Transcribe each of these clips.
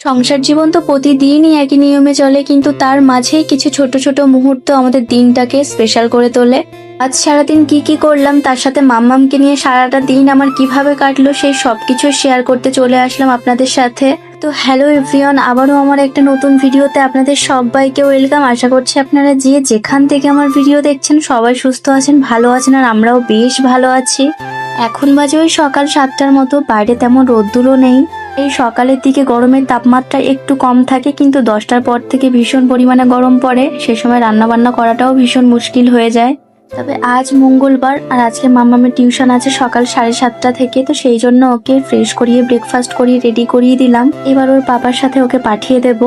সংসার জীবন তো প্রতিদিনই একই নিয়মে চলে, কিন্তু তার মাঝেই কিছু ছোট ছোট মুহূর্ত আমাদের দিনটাকে স্পেশাল করে তোলে। আজ সারাদিন কি কি করলাম, তার সাথে মাম্মামকে নিয়ে সারাটা দিন আমার কিভাবে কাটলো, সেই সবকিছু শেয়ার করতে চলে আসলাম আপনাদের সাথে। তো হ্যালো এভরিওয়ান, আবারও আমার একটা নতুন ভিডিওতে আপনাদের সবাইকে ওয়েলকাম। আশা করছি আপনারা যে যেখান থেকে আমার ভিডিও দেখছেন সবাই সুস্থ আছেন, ভালো আছেন, আর আমরাও বেশ ভালো আছি। এখন বাজে ওই সকাল 7টার মতো, বাইরে তেমন রোদ্দুরও নেই। এই সকালের দিকে গরমের তাপমাত্রা একটু কম থাকে, কিন্তু 10টার পর থেকে ভীষণ পরিমাণে গরম পড়ে। সে সময় রান্না বান্না করাটাও ভীষণ মুশকিল হয়ে যায়। তবে আজ মঙ্গলবার, আর আজকে মাম্মামের টিউশন আছে সকাল 7:30 থেকে, তো সেই জন্য ওকে ফ্রেশ করিয়ে ব্রেকফাস্ট করিয়ে রেডি করিয়ে দিলাম। এবার ওর পাপার সাথে ওকে পাঠিয়ে দেব।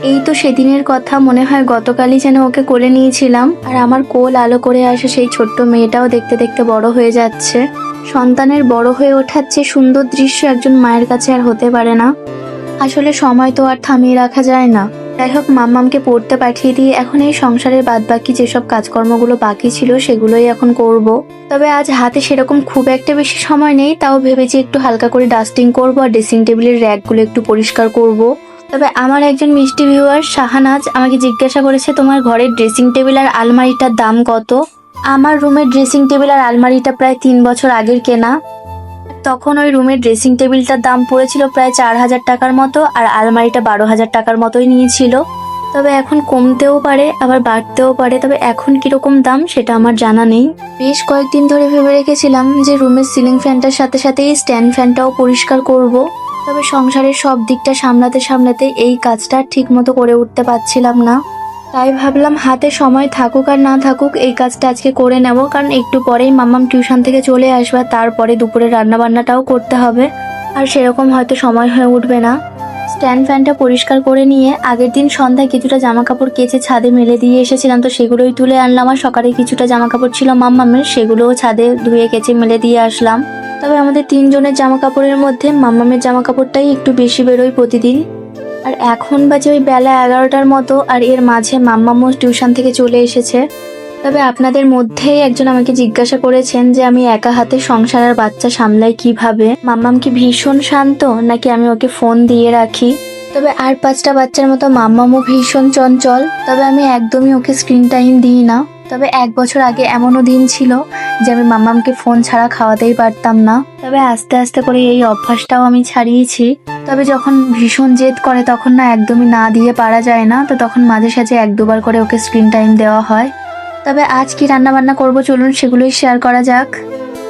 এই তো সেদিনের কথা, মনে হয় গতকালই যেন ওকে কোলে নিয়েছিলাম। আর আমার কোল আলো করে আসে সেই ছোট্ট মেয়েটাও দেখতে দেখতে বড় হয়ে যাচ্ছে। সন্তানের বড় হয়ে ওঠার চেয়ে সুন্দর দৃশ্য একজন মায়ের কাছে আর হতে পারে না। আসলে সময় তো আর থামিয়ে রাখা যায় না। যাই হোক, মাম্মামকে পড়তে পাঠিয়ে দিয়ে এখন এই সংসারের বাদবাকি যেসব কাজকর্মগুলো বাকি ছিল সেগুলোই এখন করব। তবে আজ হাতে সেরকম খুব একটা বেশি সময় নেই, তাও ভেবেছি একটু হালকা করে ডাস্টিং করব আর ড্রেসিং টেবিলের র্যাকগুলো একটু পরিষ্কার করব। তবে আমার একজন মিষ্টি ভিউয়ার শাহানাজ আমাকে জিজ্ঞাসা করেছে, তোমার ঘরের ড্রেসিং টেবিল আর আলমারিটার দাম কত? আমার রুমের ড্রেসিং টেবিল আর আলমারিটা প্রায় 3 বছর আগের কেনা। তখন ওই রুমের ড্রেসিং টেবিলটার দাম পড়েছিল প্রায় 4,000 টাকার মতো, আর আলমারিটা 12,000 টাকার মতোই নিয়েছিল। তবে এখন কমতেও পারে আবার বাড়তেও পারে, তবে এখন কিরকম দাম সেটা আমার জানা নেই। বেশ কয়েকদিন ধরে ভেবে রেখেছিলাম যে রুমের সিলিং ফ্যানটার সাথে সাথে এই স্ট্যান্ড ফ্যানটাও পরিষ্কার করব। তবে সংসারের সব দিকটা সামলাতে সামলাতে এই কাজটা ঠিক মতো করে উঠতে পারছিলাম না। তাই ভাবলাম হাতে সময় থাকুক আর না থাকুক এই কাজটা আজকে করে নেব, কারণ একটু পরেই মাম্মাম টিউশন থেকে চলে আসবে, তারপরে দুপুরে রান্না বান্নাটাও করতে হবে, আর সেরকম হয়তো সময় হয়ে উঠবে না। স্ট্যান্ড ফ্যানটা পরিষ্কার করে নিয়ে আগের দিন সন্ধ্যায় কিছুটা জামা কাপড় কেচে ছাদে মেলে দিয়ে এসেছিলাম, তো সেগুলোই তুলে আনলাম। আর সকালে কিছুটা জামা কাপড় ছিল মাম্মামের, সেগুলোও ছাদে ধুয়ে কেচে মেলে দিয়ে আসলাম। তবে আমাদের 3 জনের জামা কাপড়ের মধ্যে মাম্মামের জামা কাপড়টাই একটু বেশি বেরোয় প্রতিদিন। আর এখন বাজে ওই বেলা 11টার মতো, আর এর মাঝে মাম্মামও টিউশন থেকে চলে এসেছে। তবে আপনাদের মধ্যেই একজন আমাকে জিজ্ঞাসা করেছেন যে আমি একা হাতে সংসার আর বাচ্চা সামলাই কিভাবে। মাম্মাম কি ভীষণ শান্ত, নাকি আমি ওকে ফোন দিয়ে রাখি? তবে আর 5টা বাচ্চার মতো মাম্মামও ভীষণ চঞ্চল, তবে আমি একদমই ওকে স্ক্রিন টাইম দিই না। তবে 1 বছর আগে এমনও দিন ছিল যে আমি মাম্মামকে ফোন ছাড়া খাওয়াতেই পারতাম না। তবে আস্তে আস্তে করে এই অভ্যাসটাও আমি ছাড়িয়েছি। তবে যখন ভীষণ জেদ করে তখন না একদমই না দিয়ে পারা যায় না, তো তখন মাঝে সাঝে 1-2বার করে ওকে স্ক্রিন টাইম দেওয়া হয়। তবে আজ কি রান্না বান্না করবো চলুন সেগুলোই শেয়ার করা যাক।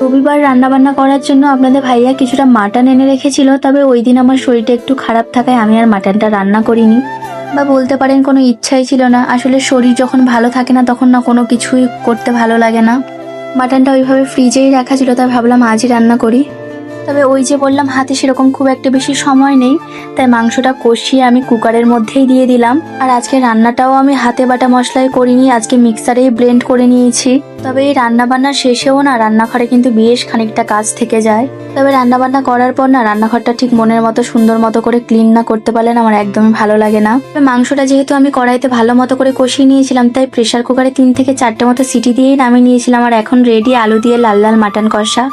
রবিবার রান্না বান্না করার জন্য আপনাদের ভাইয়া কিছুটা মাটন এনে রেখেছিল, তবে ওই দিন আমার শরীরটা একটু খারাপ থাকায় আমি আর মাটনটা রান্না করিনি, বা বলতে পারেন কোনো ইচ্ছাই ছিল না। আসলে শরীর যখন ভালো থাকে না তখন না কোনো কিছুই করতে ভালো লাগে না। মাটনটা ওইভাবে ফ্রিজেই রাখা ছিল, তাই ভাবলাম আজই রান্না করি। তবে ওই যে বললাম হাতে সেরকম খুব একটা বেশি সময় নেই, তাই মাংসটা কষিয়ে আমি কুকারের মধ্যেই দিয়ে দিলাম। আর আজকে রান্নাটাও আমি হাতে বাটা মশলায় করিনি, আজকে মিক্সারেই ব্লেন্ড করে নিয়েছি। তবে এই রান্না বান্নার শেষেও না রান্নাঘরে কিন্তু বেশ খানিকটা কাজ থেকে যায়। তবে রান্না বান্না করার পর না রান্নাঘরটা ঠিক মনের মতো সুন্দর মতো করে ক্লিন না করতে পারলে না আমার একদমই ভালো লাগে না। তবে মাংসটা যেহেতু আমি কড়াইতে ভালো মতো করে কষিয়ে নিয়েছিলাম, তাই প্রেসার কুকারে 3 থেকে 4টে মতো সিটি দিয়েই নামিয়ে নিয়েছিলাম। আর এখন রেডি আলু দিয়ে লাল লাল মাটন কষা।